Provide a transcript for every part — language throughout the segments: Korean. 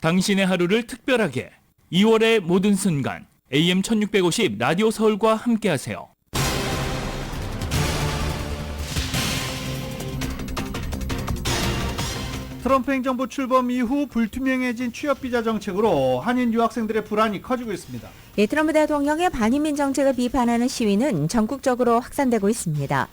당신의 하루를 특별하게 2월의 모든 순간 AM 1650 라디오 서울과 함께하세요. 트럼프 행정부 출범 이후 불투명해진 취업비자 정책으로 한인 유학생들의 불안이 커지고 있습니다. 트럼프 대통령의 반移민 정책을 비판하는 시위는 전국적으로 확산되고 있습니다.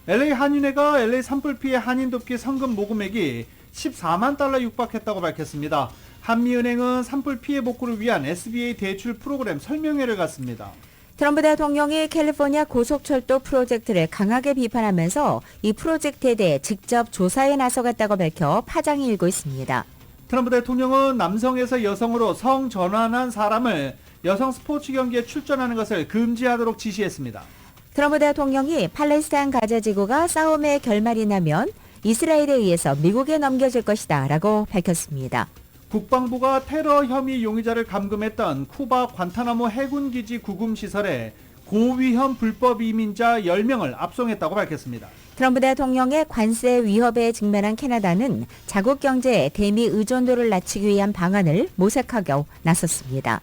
LA 한인회가 LA 산불 피해 한인 돕기 성금 모금액이 14만 달러 육박했다고 밝혔습니다. 한미은행은 산불 피해 복구를 위한 SBA 대출 프로그램 설명회를 갖습니다. 트럼프 대통령이 캘리포니아 고속철도 프로젝트를 강하게 비판하면서 이 프로젝트에 대해 직접 조사에 나서겠다고 밝혀 파장이 일고 있습니다. 트럼프 대통령은 남성에서 여성으로 성 전환한 사람을 여성 스포츠 경기에 출전하는 것을 금지하도록 지시했습니다. 트럼프 대통령이 팔레스타인 가자 지구가 싸움의 결말이 나면 이스라엘에 의해서 미국에 넘겨질 것이다 라고 밝혔습니다. 국방부가 테러 혐의 용의자를 감금했던 쿠바 관타나모 해군기지 구금시설에 고위험 불법 이민자 10명을 압송했다고 밝혔습니다. 트럼프 대통령의 관세 위협에 직면한 캐나다는 자국 경제의 대미 의존도를 낮추기 위한 방안을 모색하고 나섰습니다.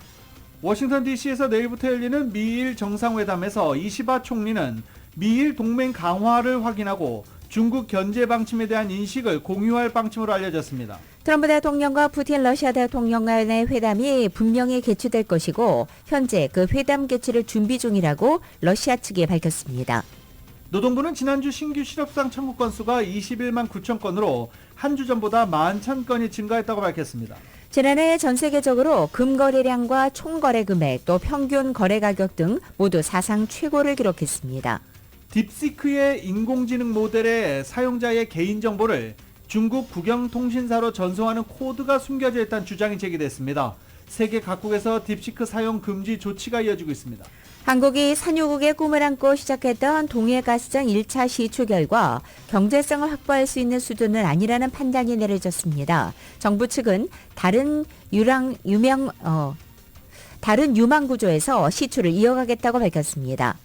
워싱턴 DC에서 내일부터 열리는 미일 정상회담에서 이시바 총리는 미일 동맹 강화를 확인하고 중국 견제 방침에 대한 인식을 공유할 방침으로 알려졌습니다. 트럼프 대통령과 푸틴 러시아 대통령 간의 회담이 분명히 개최될 것이고 현재 그 회담 개최를 준비 중이라고 러시아 측이 밝혔습니다. 노동부는 지난주 신규 실업상 청구 건수가 21만 9천 건으로 한 주 전보다 11,000건이 증가했다고 밝혔습니다. 지난해 전 세계적으로 금거래량과 총거래 금액 또 평균 거래 가격 등 모두 사상 최고를 기록했습니다. 딥시크의 인공지능 모델의 사용자의 개인정보를 중국 국영통신사로 전송하는 코드가 숨겨져 있다는 주장이 제기됐습니다. 세계 각국에서 딥시크 사용 금지 조치가 이어지고 있습니다. 한국이 산유국의 꿈을 안고 시작했던 동해가스장 1차 시추 결과 경제성을 확보할 수 있는 수준은 아니라는 판단이 내려졌습니다. 정부 측은 다른 유망 구조에서 시추를 이어가겠다고 밝혔습니다.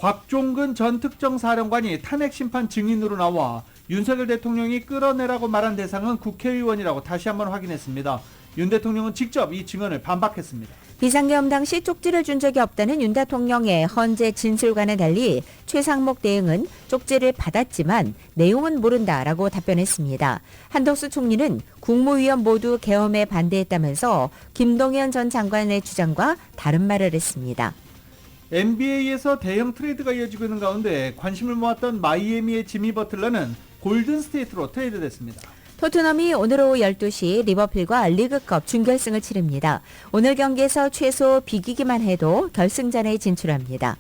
곽종근 전 특정사령관이 탄핵심판 증인으로 나와 윤석열 대통령이 끌어내라고 말한 대상은 국회의원이라고 다시 한번 확인했습니다. 윤 대통령은 직접 이 증언을 반박했습니다. 비상계엄 당시 쪽지를 준 적이 없다는 윤 대통령의 헌재 진술과는 달리 최상목 대행은 쪽지를 받았지만 내용은 모른다라고 답변했습니다. 한덕수 총리는 국무위원 모두 계엄에 반대했다면서 김동연 전 장관의 주장과 다른 말을 했습니다. NBA에서 대형 트레이드가 이어지고 있는 가운데 관심을 모았던 마이애미의 지미 버틀러는 골든스테이트로 트레이드됐습니다. 토트넘이 오늘 오후 12시 리버풀과 리그컵 준결승을 치릅니다. 오늘 경기에서 최소 비기기만 해도 결승전에 진출합니다.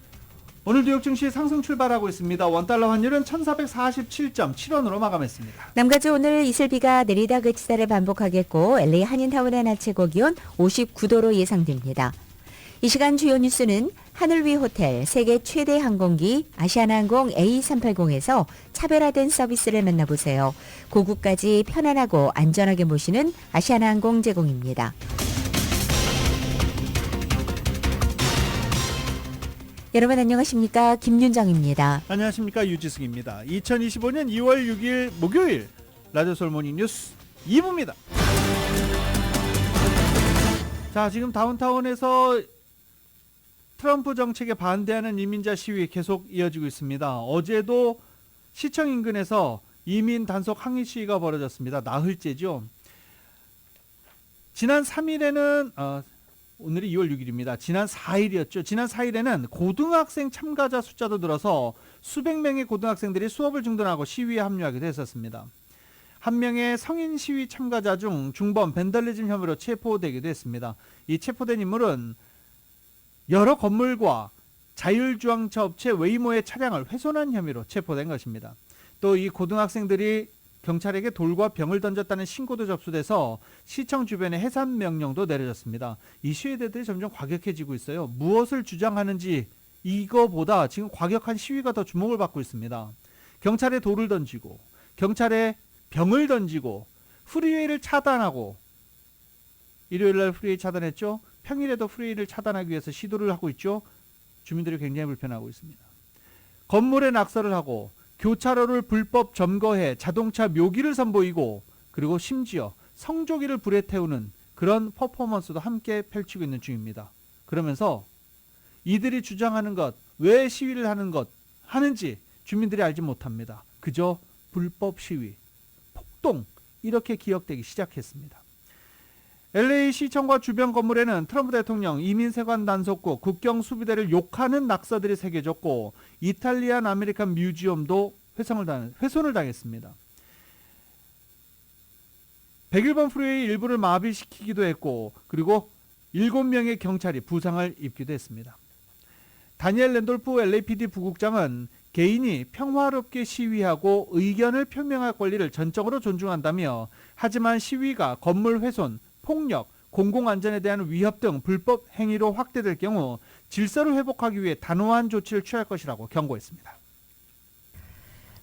오늘 뉴욕 증시 상승 출발하고 있습니다. 원달러 환율은 1447.7원으로 마감했습니다. 남가주 오늘 이슬비가 내리다 그치다를 반복하겠고 LA 한인타운의 낮 최고 기온 59도로 예상됩니다. 이 시간 주요 뉴스는 하늘 위 호텔, 세계 최대 항공기 아시아나항공 A380에서 차별화된 서비스를 만나보세요. 고국까지 편안하고 안전하게 모시는 아시아나항공 제공입니다. 여러분 안녕하십니까? 김윤정입니다. 안녕하십니까? 유지승입니다. 2025년 2월 6일 목요일 라디오 서울 모닝 뉴스 2부입니다. 자, 지금 다운타운에서 트럼프 정책에 반대하는 이민자 시위 계속 이어지고 있습니다. 어제도 시청 인근에서 이민 단속 항의 시위가 벌어졌습니다. 나흘째죠. 지난 3일에는 오늘이 2월 6일입니다. 지난 4일이었죠. 지난 4일에는 고등학생 참가자 숫자도 늘어서 수백 명의 고등학생들이 수업을 중단하고 시위에 합류하기도 했었습니다. 한 명의 성인 시위 참가자 중 중범 벤달리즘 혐의로 체포되기도 했습니다. 이 체포된 인물은 여러 건물과 자율주행차 업체 웨이모의 차량을 훼손한 혐의로 체포된 것입니다. 또 이 고등학생들이 경찰에게 돌과 병을 던졌다는 신고도 접수돼서 시청 주변에 해산 명령도 내려졌습니다. 이 시위대들이 점점 과격해지고 있어요. 무엇을 주장하는지 이거보다 지금 과격한 시위가 더 주목을 받고 있습니다. 경찰에 돌을 던지고 경찰에 병을 던지고 프리웨이를 차단하고 일요일날 프리웨이 차단했죠. 평일에도 프리웨이를 차단하기 위해서 시도를 하고 있죠. 주민들이 굉장히 불편하고 있습니다. 건물에 낙서를 하고 교차로를 불법 점거해 자동차 묘기를 선보이고 그리고 심지어 성조기를 불에 태우는 그런 퍼포먼스도 함께 펼치고 있는 중입니다. 그러면서 이들이 주장하는 것, 왜 시위를 하는지 주민들이 알지 못합니다. 그저 불법 시위, 폭동 이렇게 기억되기 시작했습니다. LA 시청과 주변 건물에는 트럼프 대통령, 이민세관 단속국, 국경수비대를 욕하는 낙서들이 새겨졌고 이탈리안 아메리칸 뮤지엄도 훼손을 당했습니다. 101번 프리웨이 일부를 마비시키기도 했고 그리고 7명의 경찰이 부상을 입기도 했습니다. 다니엘 랜돌프 LAPD 부국장은 개인이 평화롭게 시위하고 의견을 표명할 권리를 전적으로 존중한다며 하지만 시위가 건물 훼손, 폭력, 공공안전에 대한 위협 등 불법 행위로 확대될 경우 질서를 회복하기 위해 단호한 조치를 취할 것이라고 경고했습니다.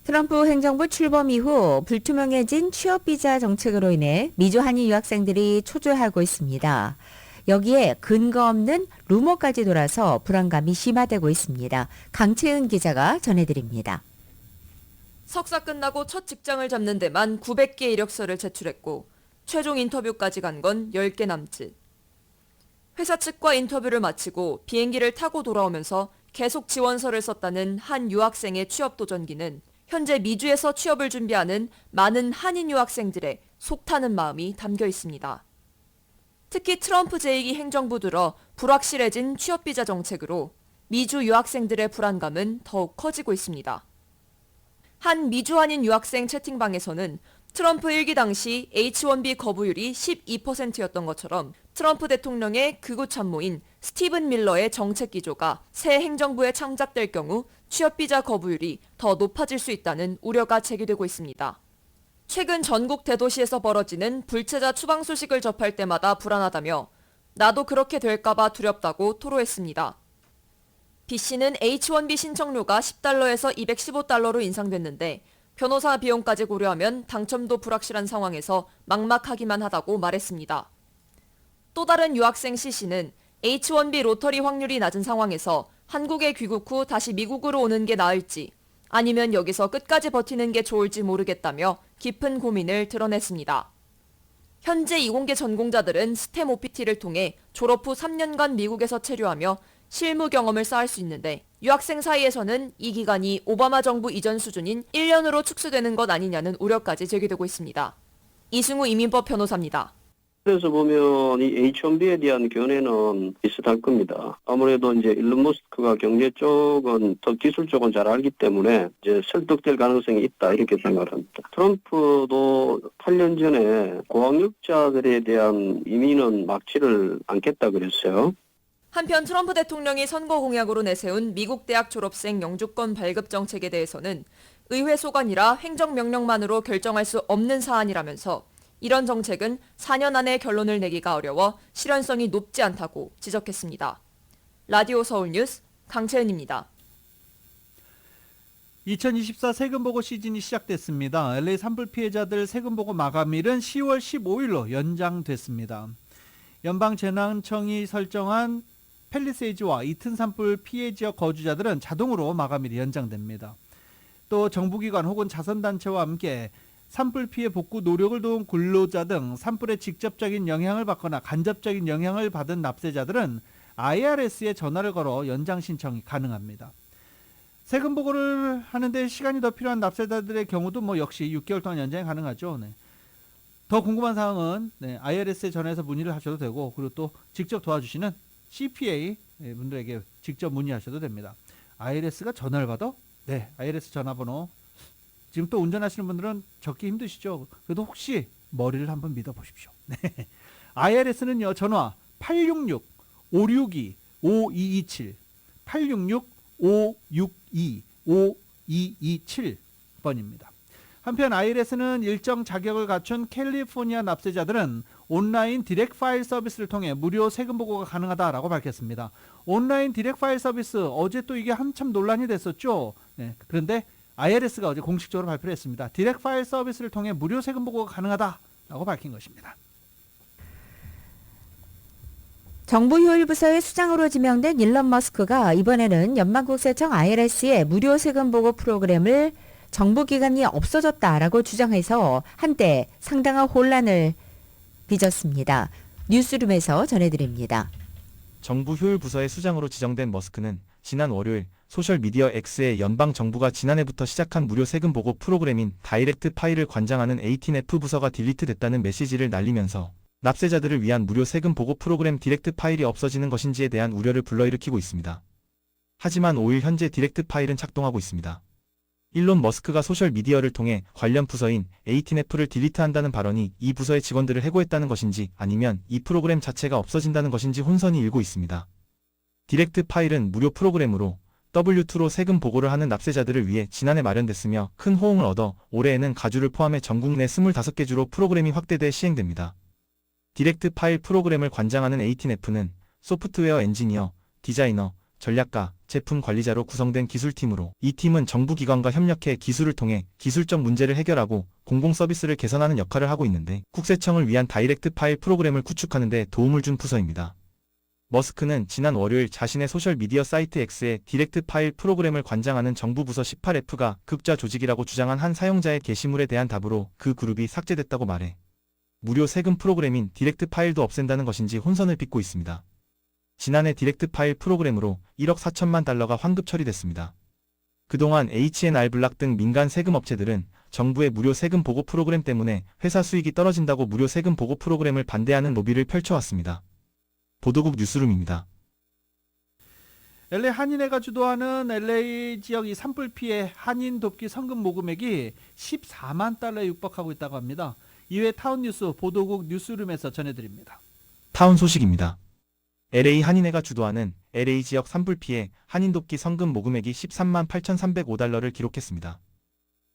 트럼프 행정부 출범 이후 불투명해진 취업비자 정책으로 인해 미주 한인 유학생들이 초조해하고 있습니다. 여기에 근거 없는 루머까지 돌아서 불안감이 심화되고 있습니다. 강채은 기자가 전해드립니다. 석사 끝나고 첫 직장을 잡는 데만 900개 이력서를 제출했고 최종 인터뷰까지 간 건 10개 남짓. 회사 측과 인터뷰를 마치고 비행기를 타고 돌아오면서 계속 지원서를 썼다는 한 유학생의 취업 도전기는 현재 미주에서 취업을 준비하는 많은 한인 유학생들의 속타는 마음이 담겨 있습니다. 특히 트럼프 제2기 행정부 들어 불확실해진 취업비자 정책으로 미주 유학생들의 불안감은 더욱 커지고 있습니다. 한 미주 한인 유학생 채팅방에서는 트럼프 1기 당시 H-1B 거부율이 12%였던 것처럼 트럼프 대통령의 극우 참모인 스티븐 밀러의 정책 기조가 새 행정부에 창작될 경우 취업비자 거부율이 더 높아질 수 있다는 우려가 제기되고 있습니다. 최근 전국 대도시에서 벌어지는 불체자 추방 소식을 접할 때마다 불안하다며 나도 그렇게 될까봐 두렵다고 토로했습니다. B씨는 H-1B 신청료가 $10에서 $215로 인상됐는데 변호사 비용까지 고려하면 당첨도 불확실한 상황에서 막막하기만 하다고 말했습니다. 또 다른 유학생 C씨는 H-1B 로터리 확률이 낮은 상황에서 한국에 귀국 후 다시 미국으로 오는 게 나을지 아니면 여기서 끝까지 버티는 게 좋을지 모르겠다며 깊은 고민을 드러냈습니다. 현재 이공계 전공자들은 스템 OPT를 통해 졸업 후 3년간 미국에서 체류하며 실무 경험을 쌓을 수 있는데 유학생 사이에서는 이 기간이 오바마 정부 이전 수준인 1년으로 축소되는 것 아니냐는 우려까지 제기되고 있습니다. 이승우 이민법 변호사입니다. 그래서 보면 이 H1B에 대한 견해는 비슷할 겁니다. 아무래도 이제 일론 머스크가 경제 쪽은 더 기술 쪽은 잘 알기 때문에 이제 설득될 가능성이 있다 이렇게 생각을 합니다. 트럼프도 8년 전에 고학력자들에 대한 이민은 막지를 않겠다 그랬어요. 한편 트럼프 대통령이 선거 공약으로 내세운 미국 대학 졸업생 영주권 발급 정책에 대해서는 의회 소관이라 행정명령만으로 결정할 수 없는 사안이라면서 이런 정책은 4년 안에 결론을 내기가 어려워 실현성이 높지 않다고 지적했습니다. 라디오 서울뉴스 강채은입니다. 2024 세금보고 시즌이 시작됐습니다. LA 산불 피해자들 세금보고 마감일은 10월 15일로 연장됐습니다. 연방재난청이 설정한 팰리세이즈와 이튼 산불 피해 지역 거주자들은 자동으로 마감일이 연장됩니다. 또 정부기관 혹은 자선단체와 함께 산불 피해 복구 노력을 도운 근로자 등 산불에 직접적인 영향을 받거나 간접적인 영향을 받은 납세자들은 IRS에 전화를 걸어 연장 신청이 가능합니다. 세금 보고를 하는데 시간이 더 필요한 납세자들의 경우도 역시 6개월 동안 연장이 가능하죠. 네. 더 궁금한 사항은 IRS에 전화해서 문의를 하셔도 되고 그리고 또 직접 도와주시는 CPA 분들에게 직접 문의하셔도 됩니다. IRS가 전화를 받아? 네, IRS 전화번호 지금 또 운전하시는 분들은 적기 힘드시죠? 그래도 혹시 머리를 한번 믿어보십시오. 네. IRS는요, 전화 866-562-5227, 866-562-5227번입니다. 한편 IRS는 일정 자격을 갖춘 캘리포니아 납세자들은 온라인 디렉트 파일 서비스를 통해 무료 세금 보고가 가능하다라고 밝혔습니다. 온라인 디렉트 파일 서비스, 어제 또 이게 한참 논란이 됐었죠. 네, 그런데 IRS가 어제 공식적으로 발표를 했습니다. 디렉트 파일 서비스를 통해 무료 세금 보고가 가능하다라고 밝힌 것입니다. 정부 효율 부서의 수장으로 지명된 일론 머스크가 이번에는 연방국세청 IRS의 무료 세금 보고 프로그램을 정부 기관이 없어졌다라고 주장해서 한때 상당한 혼란을 빚었습니다. 뉴스룸에서 전해드립니다. 정부 효율 부서의 수장으로 지정된 머스크는 지난 월요일 소셜미디어 X에 연방 정부가 지난해부터 시작한 무료 세금 보고 프로그램인 다이렉트 파일을 관장하는 18F 부서가 딜리트됐다는 메시지를 날리면서 납세자들을 위한 무료 세금 보고 프로그램 디렉트 파일이 없어지는 것인지에 대한 우려를 불러일으키고 있습니다. 하지만 5일 현재 디렉트 파일은 작동하고 있습니다. 일론 머스크가 소셜미디어를 통해 관련 부서인 18F를 딜리트한다는 발언이 이 부서의 직원들을 해고했다는 것인지 아니면 이 프로그램 자체가 없어진다는 것인지 혼선이 일고 있습니다. 디렉트 파일은 무료 프로그램으로 W2로 세금 보고를 하는 납세자들을 위해 지난해 마련됐으며 큰 호응을 얻어 올해에는 가주를 포함해 전국 내 25개 주로 프로그램이 확대돼 시행됩니다. 디렉트 파일 프로그램을 관장하는 18F는 소프트웨어 엔지니어, 디자이너, 전략가, 제품 관리자로 구성된 기술팀으로 이 팀은 정부기관과 협력해 기술을 통해 기술적 문제를 해결하고 공공 서비스를 개선하는 역할을 하고 있는데 국세청을 위한 다이렉트 파일 프로그램을 구축하는 데 도움을 준 부서입니다. 머스크는 지난 월요일 자신의 소셜미디어 사이트 X에 디렉트 파일 프로그램을 관장하는 정부 부서 18F가 극좌 조직이라고 주장한 한 사용자의 게시물에 대한 답으로 그 그룹이 삭제됐다고 말해 무료 세금 프로그램인 디렉트 파일도 없앤다는 것인지 혼선을 빚고 있습니다. 지난해 디렉트 파일 프로그램으로 1억 4천만 달러가 환급 처리됐습니다. 그동안 H&R 블락 등 민간 세금 업체들은 정부의 무료 세금 보고 프로그램 때문에 회사 수익이 떨어진다고 무료 세금 보고 프로그램을 반대하는 로비를 펼쳐왔습니다. 보도국 뉴스룸입니다. LA 한인회가 주도하는 LA 지역 이 산불 피해 한인 돕기 성금 모금액이 14만 달러에 육박하고 있다고 합니다. 이외 타운 뉴스 보도국 뉴스룸에서 전해드립니다. 타운 소식입니다. LA 한인회가 주도하는 LA 지역 산불 피해 한인 돕기 성금 모금액이 13만 8,305달러를 기록했습니다.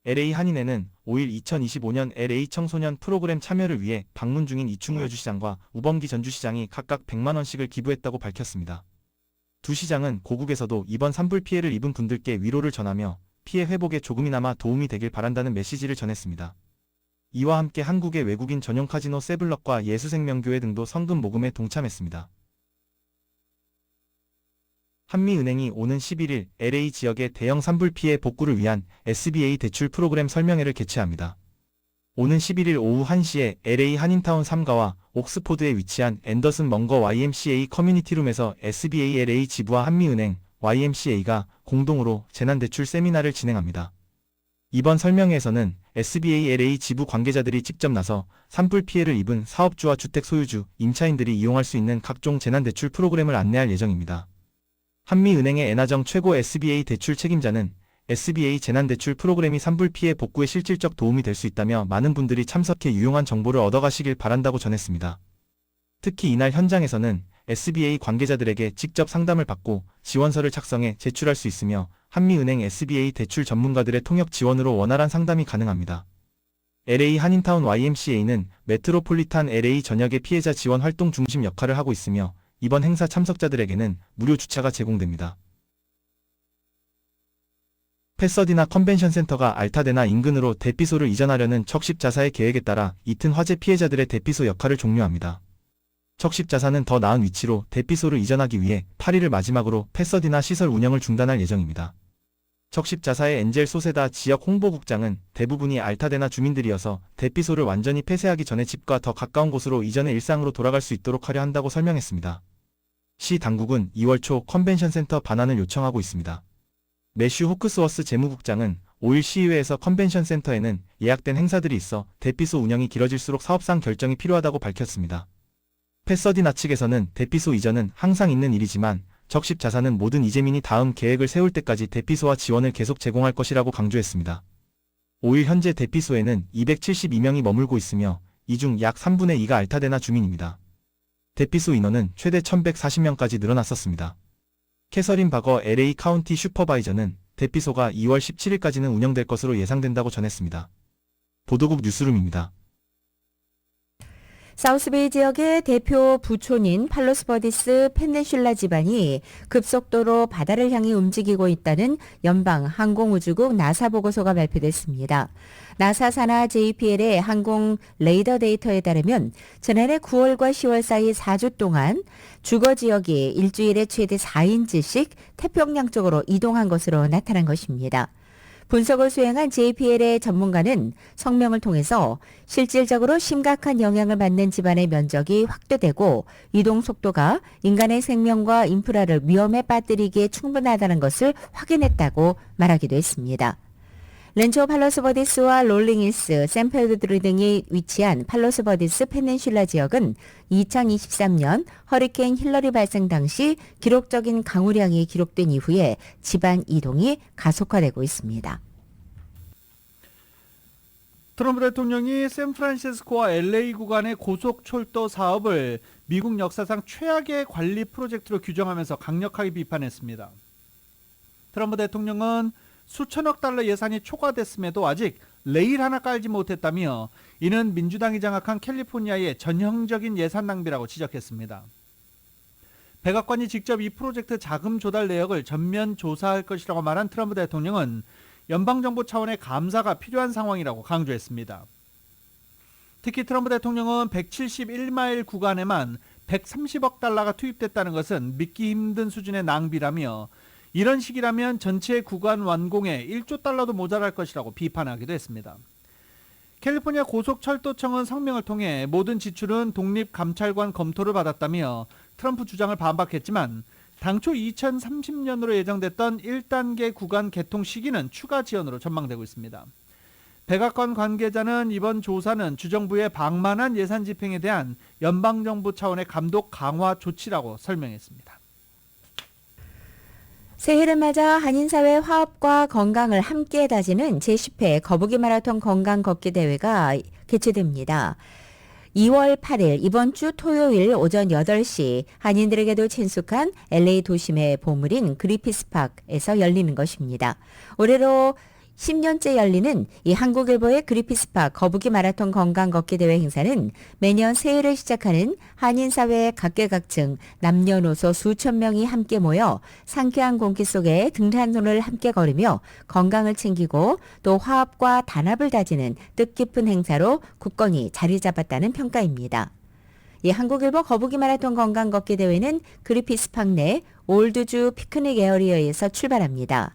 LA 한인회는 5일 2025년 LA 청소년 프로그램 참여를 위해 방문 중인 이충우 여주시장과 우범기 전주시장이 각각 100만 원씩을 기부했다고 밝혔습니다. 두 시장은 고국에서도 이번 산불 피해를 입은 분들께 위로를 전하며 피해 회복에 조금이나마 도움이 되길 바란다는 메시지를 전했습니다. 이와 함께 한국의 외국인 전용 카지노 세블럭과 예수생명교회 등도 성금 모금에 동참했습니다. 한미은행이 오는 11일 LA 지역의 대형 산불 피해 복구를 위한 SBA 대출 프로그램 설명회를 개최합니다. 오는 11일 오후 1시에 LA 한인타운 3가와 옥스포드에 위치한 앤더슨 먼거 YMCA 커뮤니티룸에서 SBA LA 지부와 한미은행, YMCA가 공동으로 재난대출 세미나를 진행합니다. 이번 설명회에서는 SBA LA 지부 관계자들이 직접 나서 산불 피해를 입은 사업주와 주택 소유주, 임차인들이 이용할 수 있는 각종 재난대출 프로그램을 안내할 예정입니다. 한미은행의 애나정 최고 SBA 대출 책임자는 SBA 재난대출 프로그램이 산불 피해 복구에 실질적 도움이 될 수 있다며 많은 분들이 참석해 유용한 정보를 얻어가시길 바란다고 전했습니다. 특히 이날 현장에서는 SBA 관계자들에게 직접 상담을 받고 지원서를 작성해 제출할 수 있으며 한미은행 SBA 대출 전문가들의 통역 지원으로 원활한 상담이 가능합니다. LA 한인타운 YMCA는 메트로폴리탄 LA 전역의 피해자 지원 활동 중심 역할을 하고 있으며 이번 행사 참석자들에게는 무료 주차가 제공됩니다. 패서디나 컨벤션 센터가 알타데나 인근으로 대피소를 이전하려는 척십자사의 계획에 따라 이튼 화재 피해자들의 대피소 역할을 종료합니다. 척십자사는 더 나은 위치로 대피소를 이전하기 위해 8일을 마지막으로 패서디나 시설 운영을 중단할 예정입니다. 척십자사의 엔젤 소세다 지역 홍보국장은 대부분이 알타데나 주민들이어서 대피소를 완전히 폐쇄하기 전에 집과 더 가까운 곳으로 이전의 일상으로 돌아갈 수 있도록 하려 한다고 설명했습니다. 시 당국은 2월 초 컨벤션 센터 반환을 요청하고 있습니다. 매슈 호크스워스 재무국장은 5일 시의회에서 컨벤션 센터에는 예약된 행사들이 있어 대피소 운영이 길어질수록 사업상 결정이 필요하다고 밝혔습니다. 패서디나 측에서는 대피소 이전은 항상 있는 일이지만 적십자사는 모든 이재민이 다음 계획을 세울 때까지 대피소와 지원을 계속 제공할 것이라고 강조했습니다. 5일 현재 대피소에는 272명이 머물고 있으며 이 중 약 3분의 2가 알타데나 주민입니다. 대피소 인원은 최대 1140명까지 늘어났었습니다. 캐서린 바거 LA 카운티 슈퍼바이저는 대피소가 2월 17일까지는 운영될 것으로 예상된다고 전했습니다. 보도국 뉴스룸입니다. 사우스베이 지역의 대표 부촌인 팔로스버디스 펜넨슐라 지반이 급속도로 바다를 향해 움직이고 있다는 연방 항공우주국 나사 보고서가 발표됐습니다. 나사 산하 JPL의 항공 레이더 데이터에 따르면 지난해 9월과 10월 사이 4주 동안 주거 지역이 일주일에 최대 4인치씩 태평양 쪽으로 이동한 것으로 나타난 것입니다. 분석을 수행한 JPL의 전문가는 성명을 통해서 실질적으로 심각한 영향을 받는 집안의 면적이 확대되고 이동 속도가 인간의 생명과 인프라를 위험에 빠뜨리기에 충분하다는 것을 확인했다고 말하기도 했습니다. 렌초 팔로스버디스와 롤링힐스, 샌페드르 등이 위치한 팔로스버디스 페넨슐라 지역은 2023년 허리케인 힐러리 발생 당시 기록적인 강우량이 기록된 이후에 집안 이동이 가속화되고 있습니다. 트럼프 대통령이 샌프란시스코와 LA 구간의 고속철도 사업을 미국 역사상 최악의 관리 프로젝트로 규정하면서 강력하게 비판했습니다. 트럼프 대통령은 수천억 달러 예산이 초과됐음에도 아직 레일 하나 깔지 못했다며 이는 민주당이 장악한 캘리포니아의 전형적인 예산 낭비라고 지적했습니다. 백악관이 직접 이 프로젝트 자금 조달 내역을 전면 조사할 것이라고 말한 트럼프 대통령은 연방정부 차원의 감사가 필요한 상황이라고 강조했습니다. 특히 트럼프 대통령은 171마일 구간에만 130억 달러가 투입됐다는 것은 믿기 힘든 수준의 낭비라며 이런 식이라면 전체 구간 완공에 1조 달러도 모자랄 것이라고 비판하기도 했습니다. 캘리포니아 고속철도청은 성명을 통해 모든 지출은 독립감찰관 검토를 받았다며 트럼프 주장을 반박했지만 당초 2030년으로 예정됐던 1단계 구간 개통 시기는 추가 지연으로 전망되고 있습니다. 백악관 관계자는 이번 조사는 주정부의 방만한 예산 집행에 대한 연방정부 차원의 감독 강화 조치라고 설명했습니다. 새해를 맞아 한인사회 화합과 건강을 함께 다지는 제10회 거북이 마라톤 건강 걷기 대회가 개최됩니다. 2월 8일 이번 주 토요일 오전 8시 한인들에게도 친숙한 LA 도심의 보물인 그리피스파크에서 열리는 것입니다. 올해로 10년째 열리는 이 한국일보의 그리피스파크 거북이 마라톤 건강 걷기 대회 행사는 매년 새해를 시작하는 한인사회의 각계각층 남녀노소 수천 명이 함께 모여 상쾌한 공기 속에 등산로를 함께 걸으며 건강을 챙기고 또 화합과 단합을 다지는 뜻깊은 행사로 굳건히 자리 잡았다는 평가입니다. 이 한국일보 거북이 마라톤 건강 걷기 대회는 그리피스파크 내 올드주 피크닉 에어리어에서 출발합니다.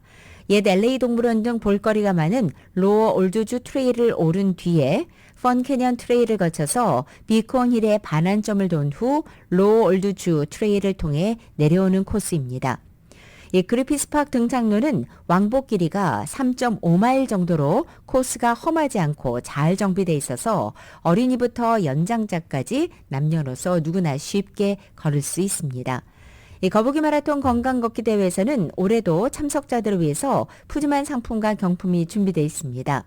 옛 LA 동물원 등 볼거리가 많은 로어 올드주 트레일을 오른 뒤에 펀캐년 트레일을 거쳐서 비콘 힐의 반환점을 돈 후 로어 올드주 트레일을 통해 내려오는 코스입니다. 이 그리피스파크 등산로는 왕복 길이가 3.5마일 정도로 코스가 험하지 않고 잘 정비돼 있어서 어린이부터 연장자까지 남녀노소 누구나 쉽게 걸을 수 있습니다. 이 거북이 마라톤 건강 걷기 대회에서는 올해도 참석자들을 위해서 푸짐한 상품과 경품이 준비되어 있습니다.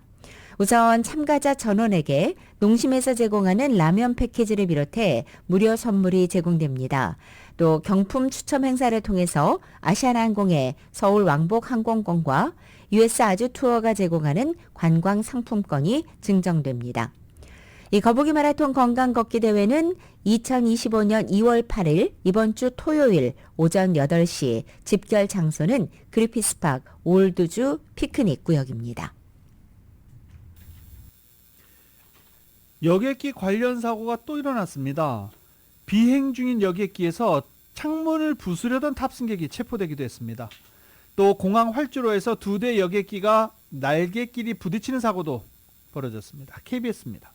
우선 참가자 전원에게 농심에서 제공하는 라면 패키지를 비롯해 무료 선물이 제공됩니다. 또 경품 추첨 행사를 통해서 아시아나항공의 서울 왕복 항공권과 US 아주 투어가 제공하는 관광 상품권이 증정됩니다. 이 거북이 마라톤 건강 걷기 대회는 2025년 2월 8일 이번 주 토요일 오전 8시 집결 장소는 그리피스파크 올드주 피크닉 구역입니다. 여객기 관련 사고가 또 일어났습니다. 비행 중인 여객기에서 창문을 부수려던 탑승객이 체포되기도 했습니다. 또 공항 활주로에서 2대 여객기가 날개끼리 부딪히는 사고도 벌어졌습니다. KBS입니다.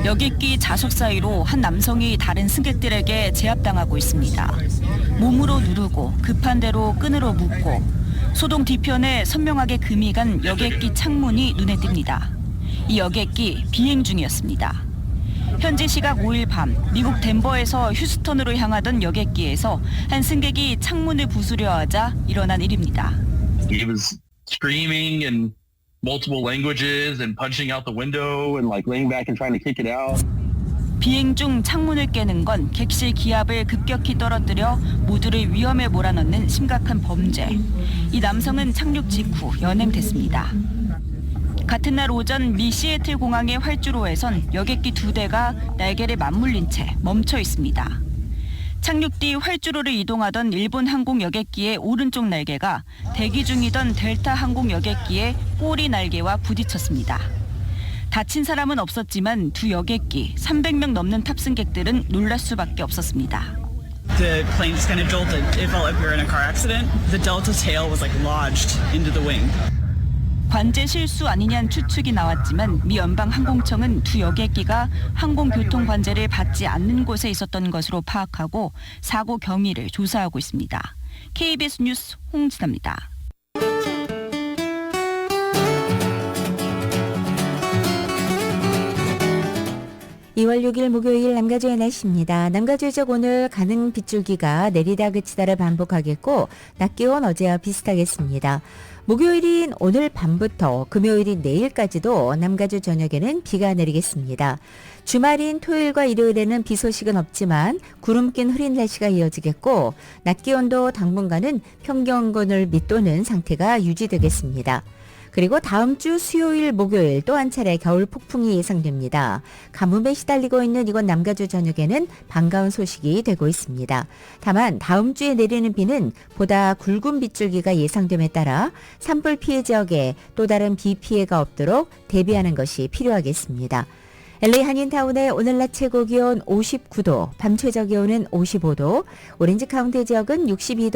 여객기 좌석 사이로 한 남성이 다른 승객들에게 제압당하고 있습니다. 몸으로 누르고 급한 대로 끈으로 묶고 소동 뒤편에 선명하게 금이 간 여객기 창문이 눈에 띕니다. 이 여객기 비행 중이었습니다. 현지 시각 5일 밤 미국 덴버에서 휴스턴으로 향하던 여객기에서 한 승객이 창문을 부수려 하자 일어난 일입니다. He was screaming in multiple languages and punching out the window and like laying back and trying to kick it out. 비행 중 창문을 깨는 건 객실 기압을 급격히 떨어뜨려 모두를 위험에 몰아넣는 심각한 범죄. 이 남성은 착륙 직후 연행됐습니다. 같은 날 오전 미 시애틀 공항의 활주로에선 여객기 2대가 날개를 맞물린 채 멈춰 있습니다. 착륙 뒤 활주로를 이동하던 일본 항공 여객기의 오른쪽 날개가 대기 중이던 델타 항공 여객기의 꼬리 날개와 부딪혔습니다. 다친 사람은 없었지만 두 여객기 300명 넘는 탑승객들은 놀랄 수밖에 없었습니다. The plane just kind of jolted. It felt like we were in a car accident. The delta tail was like lodged into the wing. 관제 실수 아니냐는 추측이 나왔지만 미 연방항공청은 두 여객기가 항공교통 관제를 받지 않는 곳에 있었던 것으로 파악하고 사고 경위를 조사하고 있습니다. KBS 뉴스 홍진아입니다. 2월 6일 목요일 남가주의 날씨입니다. 남가주의 적 오늘 가는 빗줄기가 내리다 그치다를 반복하겠고 낮 기온 어제와 비슷하겠습니다. 목요일인 오늘 밤부터 금요일인 내일까지도 남가주 전역에는 비가 내리겠습니다. 주말인 토요일과 일요일에는 비 소식은 없지만 구름 낀 흐린 날씨가 이어지겠고 낮 기온도 당분간은 평년권을 밑도는 상태가 유지되겠습니다. 그리고 다음 주 수요일, 목요일 또 한 차례 겨울 폭풍이 예상됩니다. 가뭄에 시달리고 있는 이곳 남가주 전역에는 반가운 소식이 되고 있습니다. 다만 다음 주에 내리는 비는 보다 굵은 빗줄기가 예상됨에 따라 산불 피해 지역에 또 다른 비 피해가 없도록 대비하는 것이 필요하겠습니다. LA 한인타운의 오늘 낮 최고 기온 59도, 밤 최저 기온은 55도, 오렌지 카운티 지역은 62도,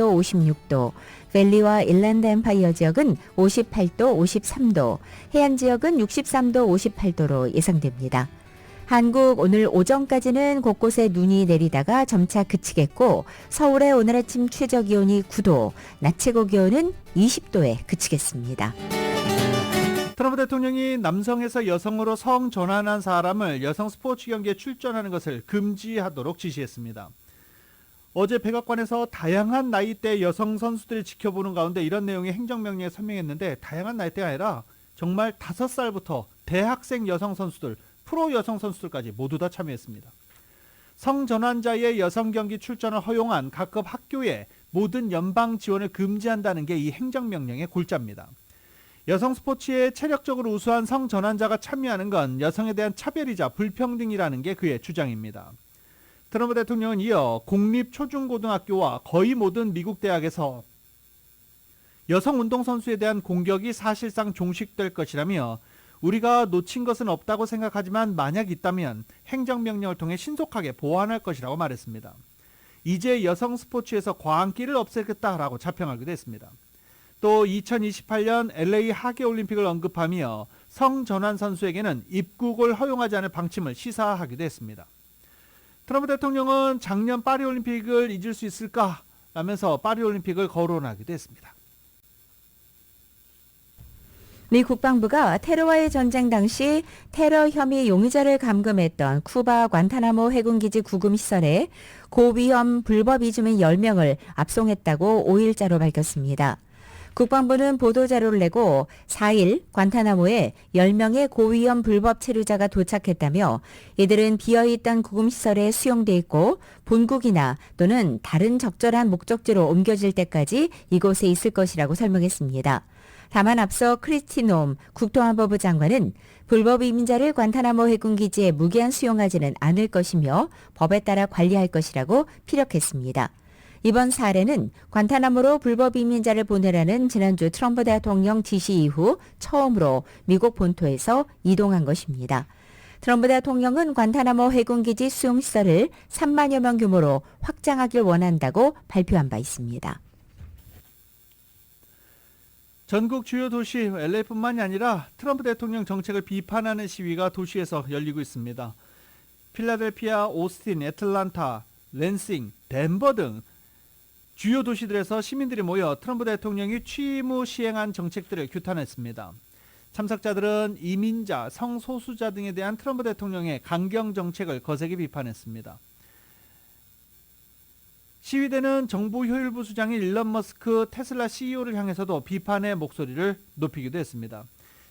56도, 밸리와 일랜드 엠파이어 지역은 58도, 53도, 해안 지역은 63도, 58도로 예상됩니다. 한국 오늘 오전까지는 곳곳에 눈이 내리다가 점차 그치겠고 서울의 오늘 아침 최저 기온이 9도, 낮 최고 기온은 20도에 그치겠습니다. 트럼프 대통령이 남성에서 여성으로 성 전환한 사람을 여성 스포츠 경기에 출전하는 것을 금지하도록 지시했습니다. 어제 백악관에서 다양한 나이대 여성 선수들을 지켜보는 가운데 이런 내용의 행정명령에 서명했는데 다양한 나이대가 아니라 정말 5살부터 대학생 여성 선수들, 프로 여성 선수들까지 모두 다 참여했습니다. 성전환자의 여성 경기 출전을 허용한 각급 학교에 모든 연방 지원을 금지한다는 게 이 행정명령의 골자입니다. 여성 스포츠에 체력적으로 우수한 성전환자가 참여하는 건 여성에 대한 차별이자 불평등이라는 게 그의 주장입니다. 트럼프 대통령은 이어 공립 초중고등학교와 거의 모든 미국 대학에서 여성 운동선수에 대한 공격이 사실상 종식될 것이라며 우리가 놓친 것은 없다고 생각하지만 만약 있다면 행정명령을 통해 신속하게 보완할 것이라고 말했습니다. 이제 여성 스포츠에서 과한기를 없애겠다라고 자평하기도 했습니다. 또 2028년 LA 하계올림픽을 언급하며 성전환 선수에게는 입국을 허용하지 않을 방침을 시사하기도 했습니다. 트럼프 대통령은 작년 파리올림픽을 잊을 수 있을까? 라면서 파리올림픽을 거론하기도 했습니다. 미 국방부가 테러와의 전쟁 당시 테러 혐의 용의자를 감금했던 쿠바 관타나모 해군기지 구금시설에 고위험 불법 이주민 10명을 압송했다고 5일자로 밝혔습니다. 국방부는 보도자료를 내고 4일 관타나모에 10명의 고위험 불법 체류자가 도착했다며 이들은 비어있던 구금시설에 수용돼 있고 본국이나 또는 다른 적절한 목적지로 옮겨질 때까지 이곳에 있을 것이라고 설명했습니다. 다만 앞서 크리스티 놈 국토안보부 장관은 불법 이민자를 관타나모 해군기지에 무기한 수용하지는 않을 것이며 법에 따라 관리할 것이라고 피력했습니다. 이번 사례는 관타나모로 불법 이민자를 보내라는 지난주 트럼프 대통령 지시 이후 처음으로 미국 본토에서 이동한 것입니다. 트럼프 대통령은 관타나모 해군기지 수용시설을 3만여 명 규모로 확장하길 원한다고 발표한 바 있습니다. 전국 주요 도시 LA뿐만이 아니라 트럼프 대통령 정책을 비판하는 시위가 도시에서 열리고 있습니다. 필라델피아, 오스틴, 애틀란타, 랜싱, 덴버 등 주요 도시들에서 시민들이 모여 트럼프 대통령이 취임 후 시행한 정책들을 규탄했습니다. 참석자들은 이민자, 성소수자 등에 대한 트럼프 대통령의 강경 정책을 거세게 비판했습니다. 시위대는 정부 효율부 수장인 일론 머스크 테슬라 CEO를 향해서도 비판의 목소리를 높이기도 했습니다.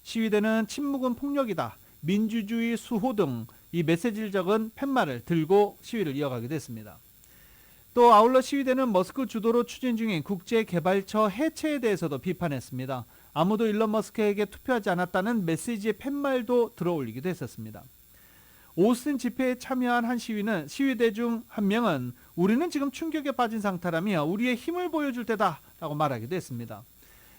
시위대는 침묵은 폭력이다, 민주주의 수호 등 이 메시지를 적은 팻말을 들고 시위를 이어가기도 했습니다. 또 아울러 시위대는 머스크 주도로 추진 중인 국제개발처 해체에 대해서도 비판했습니다. 아무도 일론 머스크에게 투표하지 않았다는 메시지의 팻말도 들어올리기도 했었습니다. 오스틴 집회에 참여한 한 시위대 중 한 명은 우리는 지금 충격에 빠진 상태라며 우리의 힘을 보여줄 때다라고 말하기도 했습니다.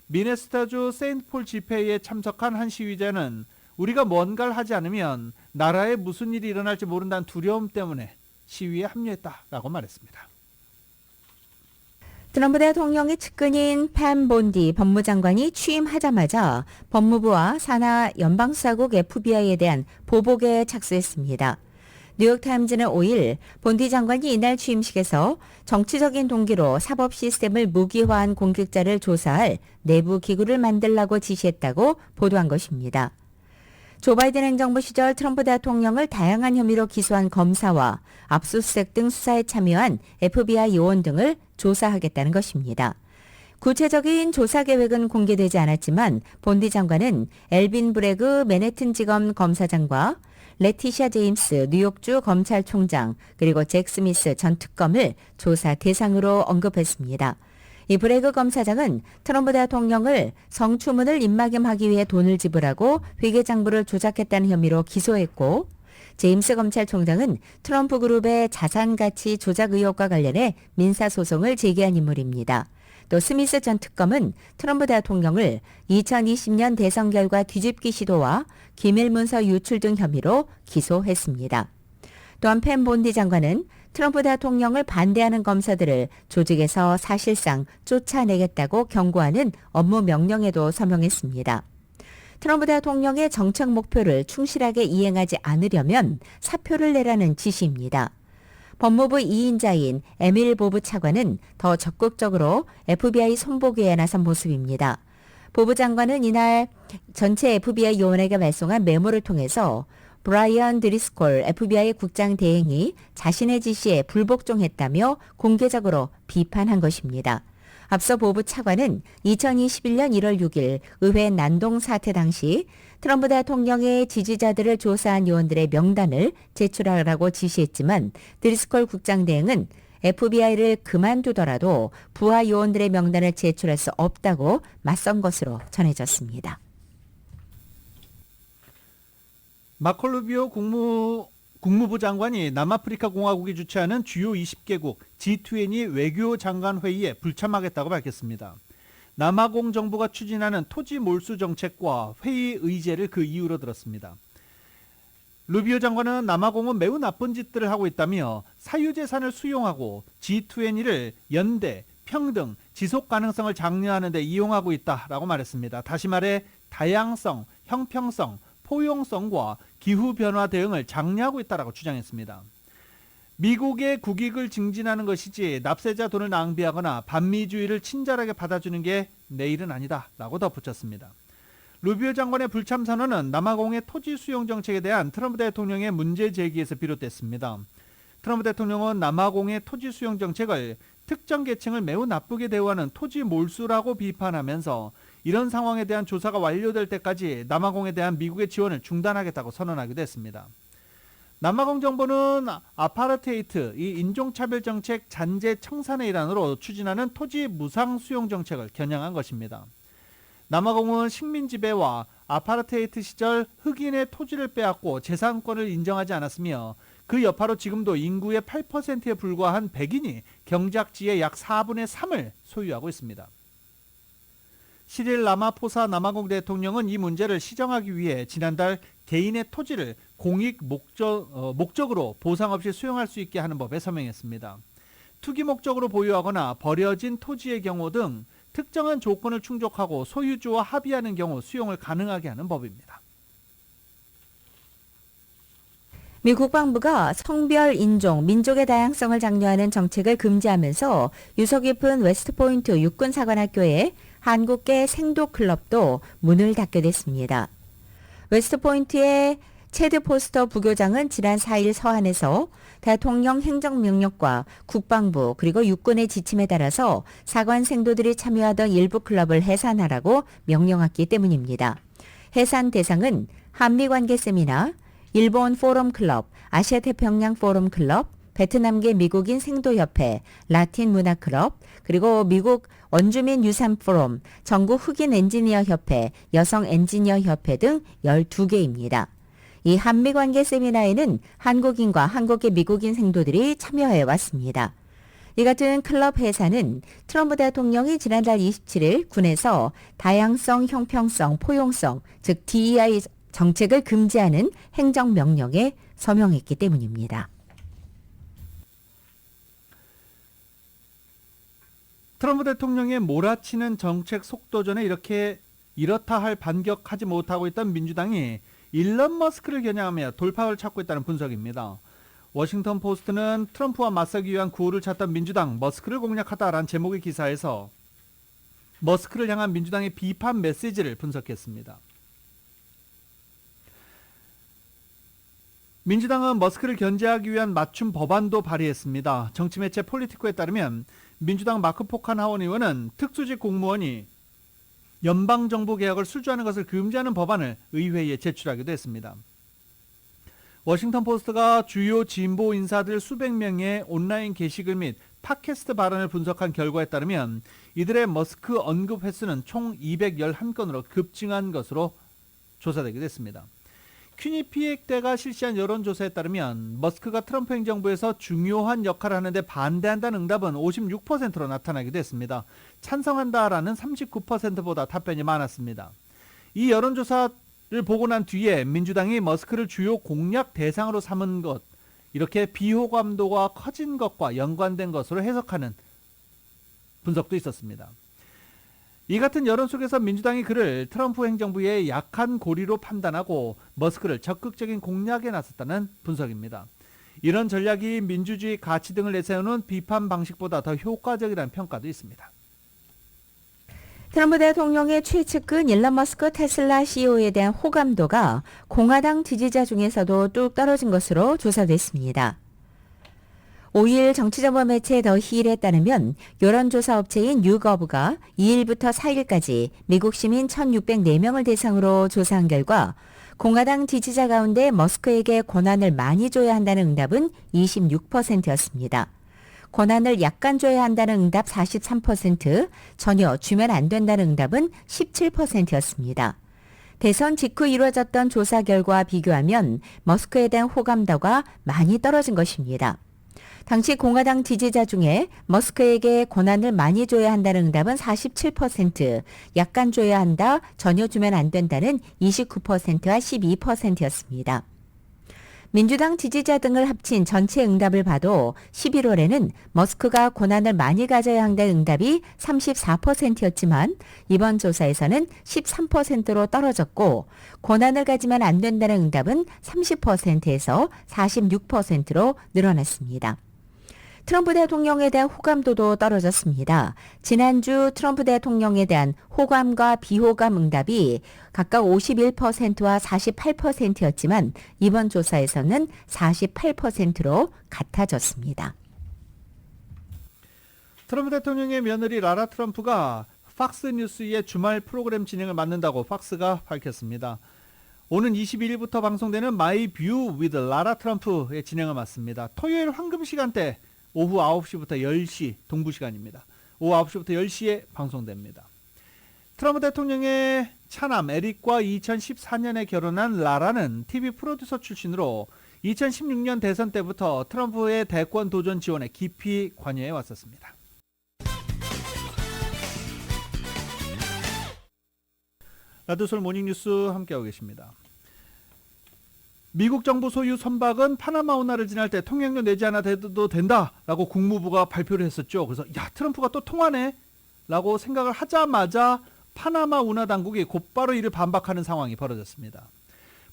미네소타주 세인트폴 집회에 참석한 한 시위자는 우리가 뭔가를 하지 않으면 나라에 무슨 일이 일어날지 모른다는 두려움 때문에 시위에 합류했다라고 말했습니다. 트럼프 대통령의 측근인 팜 본디 법무장관이 취임하자마자 법무부와 산하 연방수사국 FBI에 대한 보복에 착수했습니다. 뉴욕타임즈는 5일 본디 장관이 이날 취임식에서 정치적인 동기로 사법 시스템을 무기화한 공직자를 조사할 내부 기구를 만들라고 지시했다고 보도한 것입니다. 조 바이든 행정부 시절 트럼프 대통령을 다양한 혐의로 기소한 검사와 압수수색 등 수사에 참여한 FBI 요원 등을 조사하겠다는 것입니다. 구체적인 조사 계획은 공개되지 않았지만 본디 장관은 엘빈 브레그 맨해튼지검 검사장과 레티샤 제임스 뉴욕주 검찰총장 그리고 잭 스미스 전 특검을 조사 대상으로 언급했습니다. 이 브레그 검사장은 트럼프 대통령을 성추문을 입막음하기 위해 돈을 지불하고 회계장부를 조작했다는 혐의로 기소했고 제임스 검찰총장은 트럼프 그룹의 자산가치 조작 의혹과 관련해 민사소송을 제기한 인물입니다. 또 스미스 전 특검은 트럼프 대통령을 2020년 대선 결과 뒤집기 시도와 기밀문서 유출 등 혐의로 기소했습니다. 또한 펜 본디 장관은 트럼프 대통령을 반대하는 검사들을 조직에서 사실상 쫓아내겠다고 경고하는 업무 명령에도 서명했습니다. 트럼프 대통령의 정책 목표를 충실하게 이행하지 않으려면 사표를 내라는 지시입니다. 법무부 2인자인 에밀 보브 차관은 더 적극적으로 FBI 손보기에 나선 모습입니다. 보브 장관은 이날 전체 FBI 요원에게 발송한 메모를 통해서 브라이언 드리스콜 FBI 국장 대행이 자신의 지시에 불복종했다며 공개적으로 비판한 것입니다. 앞서 보브 차관은 2021년 1월 6일 의회 난동 사태 당시 트럼프 대통령의 지지자들을 조사한 요원들의 명단을 제출하라고 지시했지만 드리스콜 국장 대행은 FBI를 그만두더라도 부하 요원들의 명단을 제출할 수 없다고 맞선 것으로 전해졌습니다. 마코 루비오 국무부 장관이 남아프리카 공화국이 주최하는 주요 20개국 G20 외교장관 회의에 불참하겠다고 밝혔습니다. 남아공 정부가 추진하는 토지 몰수 정책과 회의 의제를 그 이유로 들었습니다. 루비오 장관은 남아공은 매우 나쁜 짓들을 하고 있다며 사유재산을 수용하고 G20를 연대, 평등, 지속 가능성을 장려하는 데 이용하고 있다라고 말했습니다. 다시 말해 다양성, 형평성, 포용성과 기후변화 대응을 장려하고 있다라고 주장했습니다. 미국의 국익을 증진하는 것이지 납세자 돈을 낭비하거나 반미주의를 친절하게 받아주는 게 내일은 아니다 라고 덧붙였습니다. 루비오 장관의 불참 선언은 남아공의 토지 수용 정책에 대한 트럼프 대통령의 문제 제기에서 비롯됐습니다. 트럼프 대통령은 남아공의 토지 수용 정책을 특정 계층을 매우 나쁘게 대우하는 토지 몰수라고 비판하면서 이런 상황에 대한 조사가 완료될 때까지 남아공에 대한 미국의 지원을 중단하겠다고 선언하기도 했습니다. 남아공 정부는 아파르테이트, 이 인종차별 정책 잔재 청산의 일환으로 추진하는 토지 무상 수용 정책을 겨냥한 것입니다. 남아공은 식민 지배와 아파르테이트 시절 흑인의 토지를 빼앗고 재산권을 인정하지 않았으며 그 여파로 지금도 인구의 8%에 불과한 백인이 경작지의 약 4분의 3을 소유하고 있습니다. 시릴 라마포사 남아공 대통령은 이 문제를 시정하기 위해 지난달 개인의 토지를 공익 목적으로 보상 없이 수용할 수 있게 하는 법에 서명했습니다. 투기 목적으로 보유하거나 버려진 토지의 경우 등 특정한 조건을 충족하고 소유주와 합의하는 경우 수용을 가능하게 하는 법입니다. 미 국방부가 성별, 인종, 민족의 다양성을 장려하는 정책을 금지하면서 유서 깊은 웨스트포인트 육군사관학교에 한국계 생도클럽도 문을 닫게 됐습니다. 웨스트포인트의 체드 포스터 부교장은 지난 4일 서한에서 대통령 행정명령과 국방부 그리고 육군의 지침에 따라서 사관 생도들이 참여하던 일부 클럽을 해산하라고 명령했기 때문입니다. 해산 대상은 한미관계 세미나, 일본 포럼 클럽, 아시아태평양 포럼 클럽, 베트남계 미국인 생도협회, 라틴 문화클럽, 그리고 미국 원주민 유산 포럼, 전국 흑인 엔지니어 협회, 여성 엔지니어 협회 등 12개입니다. 이 한미관계 세미나에는 한국인과 한국계 미국인 생도들이 참여해 왔습니다. 이 같은 클럽 해산은 트럼프 대통령이 지난달 27일 군에서 다양성, 형평성, 포용성, 즉 DEI 정책을 금지하는 행정명령에 서명했기 때문입니다. 트럼프 대통령의 몰아치는 정책 속도전에 이렇다 할 반격하지 못하고 있던 민주당이 일론 머스크를 겨냥하며 돌파를 찾고 있다는 분석입니다. 워싱턴 포스트는 트럼프와 맞서기 위한 구호를 찾던 민주당 머스크를 공략하다라는 제목의 기사에서 머스크를 향한 민주당의 비판 메시지를 분석했습니다. 민주당은 머스크를 견제하기 위한 맞춤 법안도 발의했습니다. 정치매체 폴리티코에 따르면 민주당 마크 포칸 하원 의원은 특수직 공무원이 연방정부 개혁을 수주하는 것을 금지하는 법안을 의회에 제출하기도 했습니다. 워싱턴 포스트가 주요 진보 인사들 수백 명의 온라인 게시글 및 팟캐스트 발언을 분석한 결과에 따르면 이들의 머스크 언급 횟수는 총 211건으로 급증한 것으로 조사되기도 했습니다. 퀴니피엑대가 실시한 여론조사에 따르면 머스크가 트럼프 행정부에서 중요한 역할을 하는데 반대한다는 응답은 56%로 나타나기도 했습니다. 찬성한다라는 39%보다 답변이 많았습니다. 이 여론조사를 보고 난 뒤에 민주당이 머스크를 주요 공략 대상으로 삼은 것, 이렇게 비호감도가 커진 것과 연관된 것으로 해석하는 분석도 있었습니다. 이 같은 여론 속에서 민주당이 그를 트럼프 행정부의 약한 고리로 판단하고 머스크를 적극적인 공략에 나섰다는 분석입니다. 이런 전략이 민주주의 가치 등을 내세우는 비판 방식보다 더 효과적이라는 평가도 있습니다. 트럼프 대통령의 최측근 일론 머스크 테슬라 CEO에 대한 호감도가 공화당 지지자 중에서도 뚝 떨어진 것으로 조사됐습니다. 5일 정치정보 매체 더 힐에 따르면 여론조사 업체인 유거브가 2일부터 4일까지 미국 시민 1,604명을 대상으로 조사한 결과 공화당 지지자 가운데 머스크에게 권한을 많이 줘야 한다는 응답은 26%였습니다. 권한을 약간 줘야 한다는 응답 43%, 전혀 주면 안 된다는 응답은 17%였습니다. 대선 직후 이루어졌던 조사 결과와 비교하면 머스크에 대한 호감도가 많이 떨어진 것입니다. 당시 공화당 지지자 중에 머스크에게 권한을 많이 줘야 한다는 응답은 47%, 약간 줘야 한다, 전혀 주면 안 된다는 29%와 12%였습니다. 민주당 지지자 등을 합친 전체 응답을 봐도 11월에는 머스크가 권한을 많이 가져야 한다는 응답이 34%였지만 이번 조사에서는 13%로 떨어졌고 권한을 가지면 안 된다는 응답은 30%에서 46%로 늘어났습니다. 트럼프 대통령에 대한 호감도도 떨어졌습니다. 지난주 트럼프 대통령에 대한 호감과 비호감 응답이 각각 51%와 48%였지만 이번 조사에서는 48%로 같아졌습니다. 트럼프 대통령의 며느리 라라 트럼프가 팍스뉴스의 주말 프로그램 진행을 맡는다고 팍스가 밝혔습니다. 오는 21일부터 방송되는 마이 뷰 위드 라라 트럼프의 진행을 맡습니다. 토요일 황금 시간대 오후 9시부터 10시 동부시간입니다. 오후 9시부터 10시에 방송됩니다. 트럼프 대통령의 차남 에릭과 2014년에 결혼한 라라는 TV 프로듀서 출신으로 2016년 대선 때부터 트럼프의 대권 도전 지원에 깊이 관여해 왔었습니다. 라디오솔 모닝뉴스 함께하고 계십니다. 미국 정부 소유 선박은 파나마 운하를 지날 때 통행료 내지 않아도 된다라고 국무부가 발표를 했었죠. 그래서 야, 트럼프가 또 통하네 라고 생각을 하자마자 파나마 운하 당국이 곧바로 이를 반박하는 상황이 벌어졌습니다.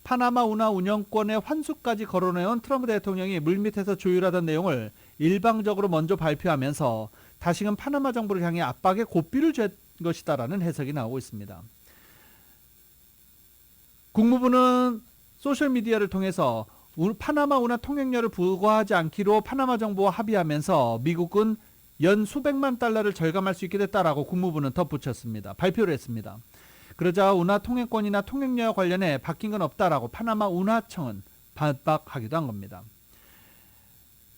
파나마 운하 운영권의 환수까지 거론해온 트럼프 대통령이 물밑에서 조율하던 내용을 일방적으로 먼저 발표하면서 다시금 파나마 정부를 향해 압박의 고삐를 쥘 것이다라는 해석이 나오고 있습니다. 국무부는 소셜미디어를 통해서 파나마 운하 통행료를 부과하지 않기로 파나마 정부와 합의하면서 미국은 연 수백만 달러를 절감할 수 있게 됐다라고 국무부는 덧붙였습니다. 발표를 했습니다. 그러자 운하 통행권이나 통행료와 관련해 바뀐 건 없다라고 파나마 운하청은 반박하기도 한 겁니다.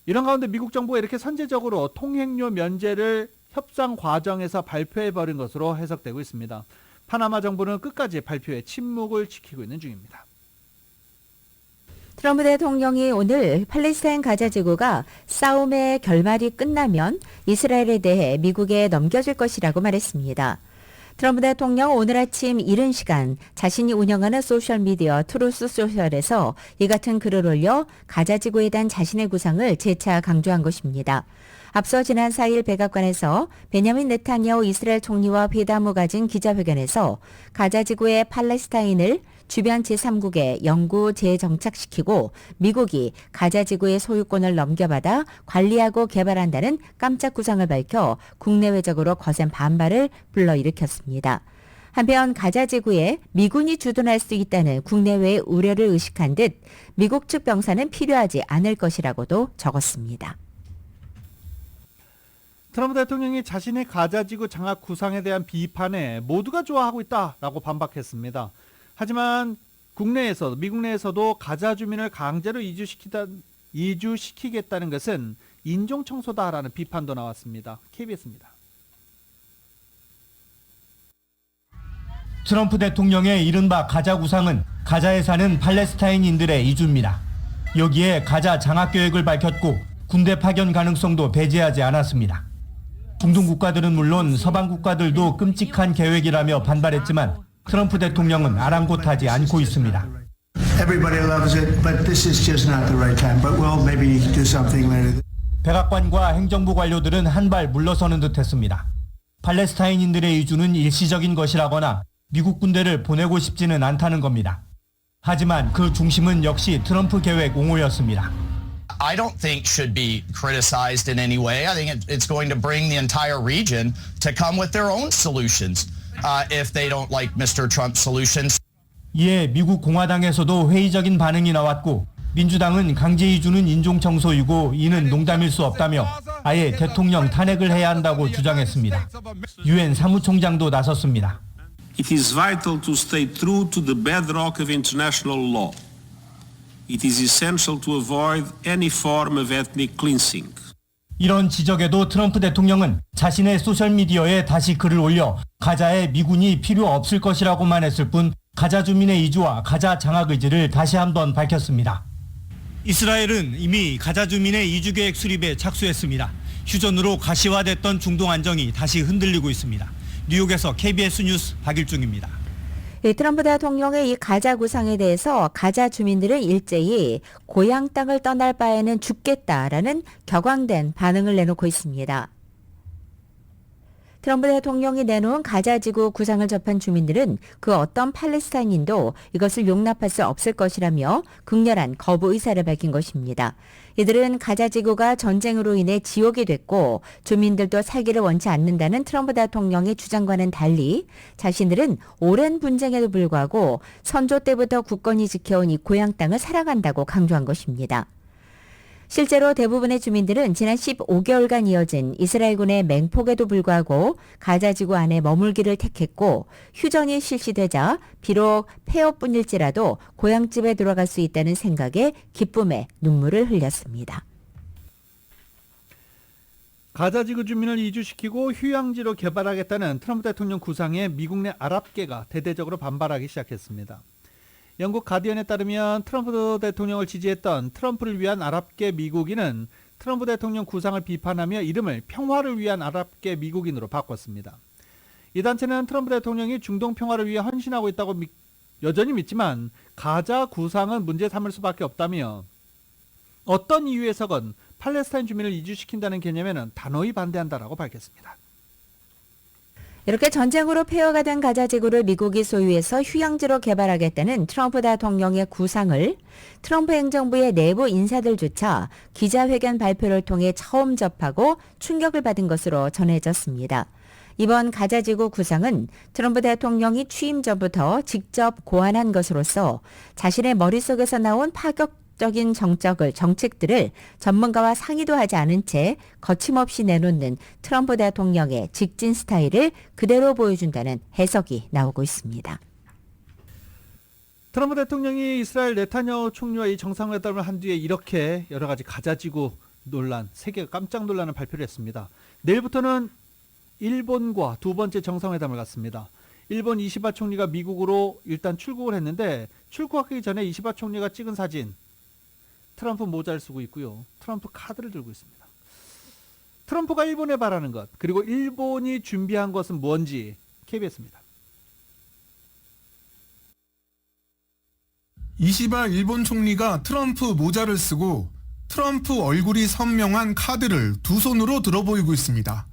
이런 가운데 미국 정부가 이렇게 선제적으로 통행료 면제를 협상 과정에서 발표해버린 것으로 해석되고 있습니다. 파나마 정부는 끝까지 발표에 침묵을 지키고 있는 중입니다. 트럼프 대통령이 오늘 팔레스타인 가자 지구가 싸움의 결말이 끝나면 이스라엘에 대해 미국에 넘겨질 것이라고 말했습니다. 트럼프 대통령 오늘 아침 이른 시간 자신이 운영하는 소셜미디어 트루스 소셜에서 이 같은 글을 올려 가자 지구에 대한 자신의 구상을 재차 강조한 것입니다. 앞서 지난 4일 백악관에서 베냐민 네타냐후 이스라엘 총리와 회담 후 가진 기자회견에서 가자 지구의 팔레스타인을 주변 제3국에 영구 재정착시키고 미국이 가자 지구의 소유권을 넘겨받아 관리하고 개발한다는 깜짝 구상을 밝혀 국내외적으로 거센 반발을 불러일으켰습니다. 한편 가자 지구에 미군이 주둔할 수 있다는 국내외의 우려를 의식한 듯 미국 측 병사는 필요하지 않을 것이라고도 적었습니다. 트럼프 대통령이 자신의 가자지구 장악 구상에 대한 비판에 모두가 좋아하고 있다라고 반박했습니다. 하지만 국내에서 미국 내에서도 가자 주민을 강제로 이주시키겠다는 것은 인종 청소다라는 비판도 나왔습니다. KBS입니다. 트럼프 대통령의 이른바 가자 구상은 가자에 사는 팔레스타인인들의 이주입니다. 여기에 가자 장악 계획을 밝혔고 군대 파견 가능성도 배제하지 않았습니다. 중동 국가들은 물론 서방 국가들도 끔찍한 계획이라며 반발했지만 트럼프 대통령은 아랑곳하지 않고 있습니다. 백악관과 행정부 관료들은 한발 물러서는 듯했습니다. 팔레스타인인들의 이주는 일시적인 것이라거나 미국 군대를 보내고 싶지는 않다는 겁니다. 하지만 그 중심은 역시 트럼프 계획 옹호였습니다. I don't think should be criticized in any way. I think it's going to bring the entire region to come with their own solutions if they don't like Mr. Trump's solutions. 이에 미국 공화당에서도 회의적인 반응이 나왔고 민주당은 강제 이주는 인종 청소이고 이는 농담일 수 없다며 아예 대통령 탄핵을 해야 한다고 주장했습니다. 유엔 사무총장도 나섰습니다. It is vital to stay true to the bedrock of international law. It is essential to avoid any form of ethnic cleansing. 이런 지적에도 트럼프 대통령은 자신의 소셜미디어에 다시 글을 올려 가자에 미군이 필요 없을 것이라고만 했을 뿐 가자 주민의 이주와 가자 장악 의지를 다시 한번 밝혔습니다. 이스라엘은 이미 가자 주민의 이주 계획 수립에 착수했습니다. 휴전으로 가시화됐던 중동 안정이 다시 흔들리고 있습니다. 뉴욕에서 KBS 뉴스 박일중입니다. 트럼프 대통령의 이 가자 구상에 대해서 가자 주민들은 일제히 고향 땅을 떠날 바에는 죽겠다라는 격앙된 반응을 내놓고 있습니다. 트럼프 대통령이 내놓은 가자지구 구상을 접한 주민들은 그 어떤 팔레스타인인도 이것을 용납할 수 없을 것이라며 극렬한 거부 의사를 밝힌 것입니다. 이들은 가자지구가 전쟁으로 인해 지옥이 됐고 주민들도 살기를 원치 않는다는 트럼프 대통령의 주장과는 달리 자신들은 오랜 분쟁에도 불구하고 선조 때부터 굳건히 지켜온 이 고향 땅을 사랑한다고 강조한 것입니다. 실제로 대부분의 주민들은 지난 15개월간 이어진 이스라엘군의 맹폭에도 불구하고 가자지구 안에 머물기를 택했고 휴전이 실시되자 비록 폐허뿐일지라도 고향집에 돌아갈 수 있다는 생각에 기쁨의 눈물을 흘렸습니다. 가자지구 주민을 이주시키고 휴양지로 개발하겠다는 트럼프 대통령 구상에 미국 내 아랍계가 대대적으로 반발하기 시작했습니다. 영국 가디언에 따르면 트럼프 대통령을 지지했던 트럼프를 위한 아랍계 미국인은 트럼프 대통령 구상을 비판하며 이름을 평화를 위한 아랍계 미국인으로 바꿨습니다. 이 단체는 트럼프 대통령이 중동 평화를 위해 헌신하고 있다고 여전히 믿지만 가자 구상은 문제 삼을 수밖에 없다며 어떤 이유에서건 팔레스타인 주민을 이주시킨다는 개념에는 단호히 반대한다라고 밝혔습니다. 이렇게 전쟁으로 폐허가 된 가자지구를 미국이 소유해서 휴양지로 개발하겠다는 트럼프 대통령의 구상을 트럼프 행정부의 내부 인사들조차 기자회견 발표를 통해 처음 접하고 충격을 받은 것으로 전해졌습니다. 이번 가자지구 구상은 트럼프 대통령이 취임 전부터 직접 고안한 것으로서 자신의 머릿속에서 나온 파격적인 정책들을 전문가와 상의도 하지 않은 채 거침없이 내놓는 트럼프 대통령의 직진 스타일을 그대로 보여준다는 해석이 나오고 있습니다. 트럼프 대통령이 이스라엘 네타냐후 총리와 이 정상회담을 한 뒤에 이렇게 여러 가지 가자지구 논란, 세계가 깜짝 논란을 발표를 했습니다. 내일부터는 일본과 두 번째 정상회담을 갖습니다. 일본 이시바 총리가 미국으로 일단 출국을 했는데 출국하기 전에 이시바 총리가 찍은 사진, 트럼프 모자를 쓰고 있고요. 트럼프 카드를 들고 있습니다. 트럼프가 일본에 바라는 것, 그리고 일본이 준비한 것은 뭔지 KBS입니다. 이시바 일본 총리가 트럼프 모자를 쓰고 트럼프 얼굴이 선명한 카드를 두 손으로 들어 보이고 있습니다.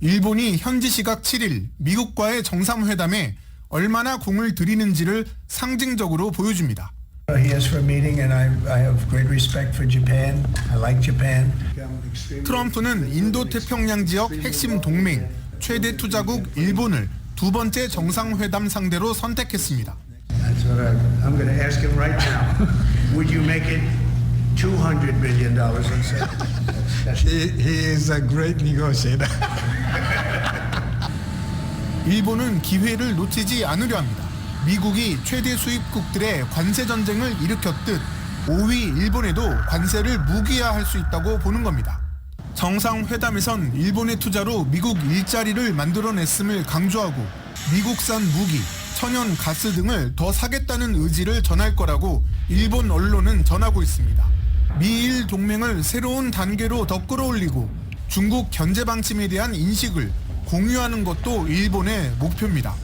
일본이 현지 시각 7일 미국과의 정상회담에 얼마나 공을 들이는지를 상징적으로 보여줍니다. 트럼프는 인도태평양 지역 핵심 동맹, 최대 투자국 일본을 두 번째 정상회담 상대로 선택했습니다. $200 billion and say, he is a great negotiator. 일본은 기회를 놓치지 않으려 합니다. 미국이 최대 수입국들의 관세 전쟁을 일으켰듯 5위 일본에도 관세를 무기화할 수 있다고 보는 겁니다. 정상회담에선 일본의 투자로 미국 일자리를 만들어냈음을 강조하고 미국산 무기, 천연 가스 등을 더 사겠다는 의지를 전할 거라고 일본 언론은 전하고 있습니다. 미일 동맹을 새로운 단계로 더 끌어올리고 중국 견제 방침에 대한 인식을 공유하는 것도 일본의 목표입니다.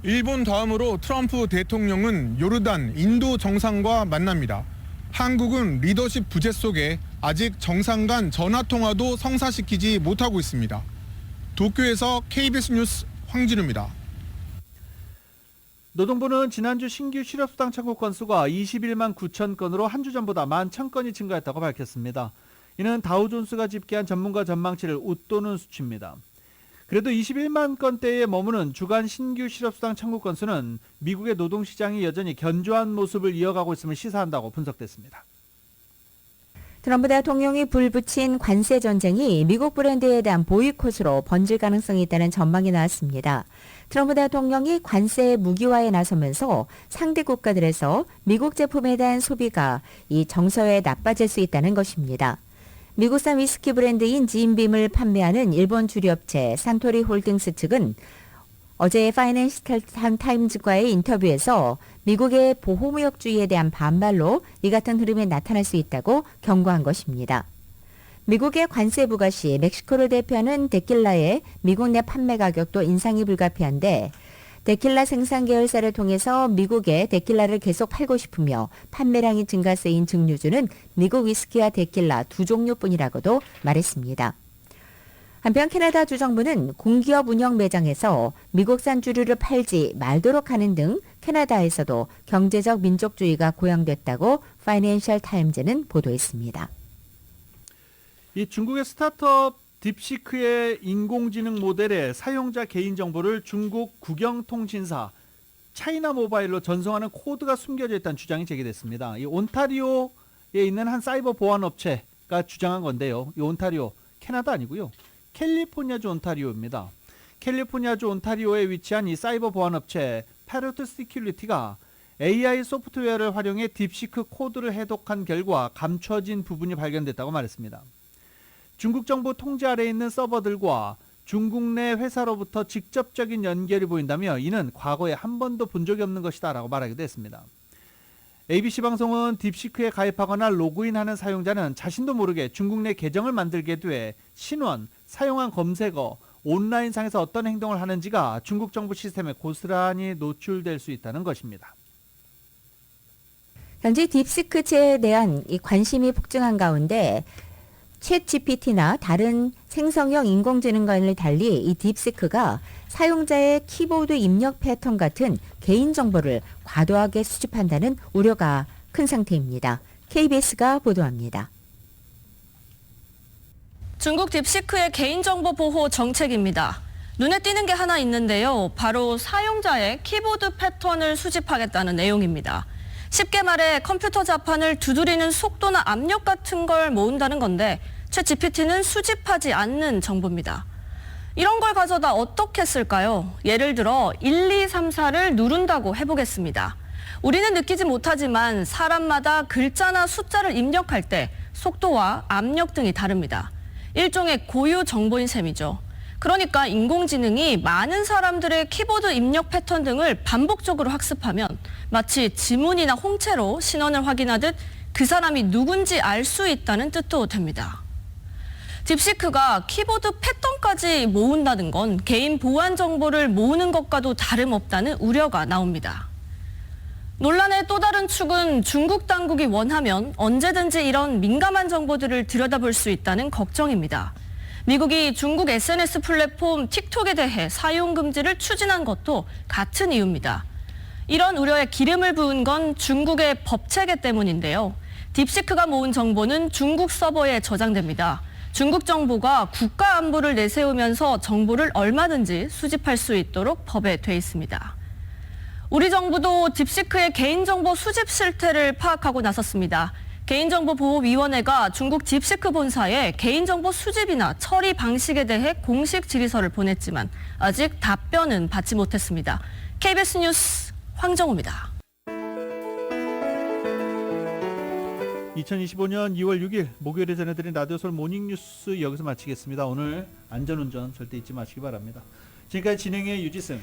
일본 다음으로 트럼프 대통령은 요르단, 인도 정상과 만납니다. 한국은 리더십 부재 속에 아직 정상 간 전화통화도 성사시키지 못하고 있습니다. 도쿄에서 KBS 뉴스 황진우입니다. 노동부는 지난주 신규 실업수당 청구 건수가 21만 9천 건으로 한 주 전보다 11,000건이 증가했다고 밝혔습니다. 이는 다우존스가 집계한 전문가 전망치를 웃도는 수치입니다. 그래도 21만 건대에 머무는 주간 신규 실업수당 청구 건수는 미국의 노동시장이 여전히 견조한 모습을 이어가고 있음을 시사한다고 분석됐습니다. 트럼프 대통령이 불붙인 관세 전쟁이 미국 브랜드에 대한 보이콧으로 번질 가능성이 있다는 전망이 나왔습니다. 트럼프 대통령이 관세 무기화에 나서면서 상대 국가들에서 미국 제품에 대한 소비가 이 정서에 나빠질 수 있다는 것입니다. 미국산 위스키 브랜드인 짐빔을 판매하는 일본 주류업체 산토리 홀딩스 측은 어제 파이낸셜 타임즈과의 인터뷰에서 미국의 보호무역주의에 대한 반발로 이 같은 흐름이 나타날 수 있다고 경고한 것입니다. 미국의 관세 부과 시 멕시코를 대표하는 데킬라의 미국 내 판매 가격도 인상이 불가피한데 데킬라 생산 계열사를 통해서 미국에 데킬라를 계속 팔고 싶으며 판매량이 증가세인 증류주는 미국 위스키와 데킬라 두 종류뿐이라고도 말했습니다. 한편 캐나다 주정부는 공기업 운영 매장에서 미국산 주류를 팔지 말도록 하는 등 캐나다에서도 경제적 민족주의가 고양됐다고 파이낸셜 타임즈는 보도했습니다. 이 중국의 스타트업 딥시크의 인공지능 모델의 사용자 개인정보를 중국 국영통신사 차이나 모바일로 전송하는 코드가 숨겨져 있다는 주장이 제기됐습니다. 이 온타리오에 있는 한 사이버 보안 업체가 주장한 건데요. 이 온타리오, 캐나다 아니고요. 캘리포니아주 온타리오입니다. 캘리포니아주 온타리오에 위치한 이 사이버 보안 업체 패러트 시큐리티가 AI 소프트웨어를 활용해 딥시크 코드를 해독한 결과 감춰진 부분이 발견됐다고 말했습니다. 중국 정부 통제 아래에 있는 서버들과 중국 내 회사로부터 직접적인 연결이 보인다며 이는 과거에 한 번도 본 적이 없는 것이다 라고 말하기도 했습니다. ABC 방송은 딥시크에 가입하거나 로그인하는 사용자는 자신도 모르게 중국 내 계정을 만들게 돼 신원, 사용한 검색어, 온라인상에서 어떤 행동을 하는지가 중국 정부 시스템에 고스란히 노출될 수 있다는 것입니다. 현재 딥시크에 대한 이 관심이 폭증한 가운데 챗 GPT나 다른 생성형 인공지능과는 달리 이 딥시크가 사용자의 키보드 입력 패턴 같은 개인정보를 과도하게 수집한다는 우려가 큰 상태입니다. KBS가 보도합니다. 중국 딥시크의 개인정보 보호 정책입니다. 눈에 띄는 게 하나 있는데요. 바로 사용자의 키보드 패턴을 수집하겠다는 내용입니다. 쉽게 말해 컴퓨터 자판을 두드리는 속도나 압력 같은 걸 모은다는 건데 챗 GPT는 수집하지 않는 정보입니다. 이런 걸 가져다 어떻게 쓸까요? 예를 들어 1, 2, 3, 4를 누른다고 해보겠습니다. 우리는 느끼지 못하지만 사람마다 글자나 숫자를 입력할 때 속도와 압력 등이 다릅니다. 일종의 고유 정보인 셈이죠. 그러니까 인공지능이 많은 사람들의 키보드 입력 패턴 등을 반복적으로 학습하면 마치 지문이나 홍채로 신원을 확인하듯 그 사람이 누군지 알 수 있다는 뜻도 됩니다. 딥시크가 키보드 패턴까지 모은다는 건 개인 보안 정보를 모으는 것과도 다름없다는 우려가 나옵니다. 논란의 또 다른 축은 중국 당국이 원하면 언제든지 이런 민감한 정보들을 들여다볼 수 있다는 걱정입니다. 미국이 중국 SNS 플랫폼 틱톡에 대해 사용 금지를 추진한 것도 같은 이유입니다. 이런 우려에 기름을 부은 건 중국의 법체계 때문인데요. 딥시크가 모은 정보는 중국 서버에 저장됩니다. 중국 정부가 국가 안보를 내세우면서 정보를 얼마든지 수집할 수 있도록 법에 돼 있습니다. 우리 정부도 딥시크의 개인정보 수집 실태를 파악하고 나섰습니다. 개인정보보호위원회가 중국 딥시크 본사에 개인정보 수집이나 처리 방식에 대해 공식 질의서를 보냈지만 아직 답변은 받지 못했습니다. KBS 뉴스 황정우입니다. 2025년 2월 6일 목요일에 전해드린 라디오 서울 모닝뉴스 여기서 마치겠습니다. 오늘 안전운전 절대 잊지 마시기 바랍니다. 지금까지 진행의 유지승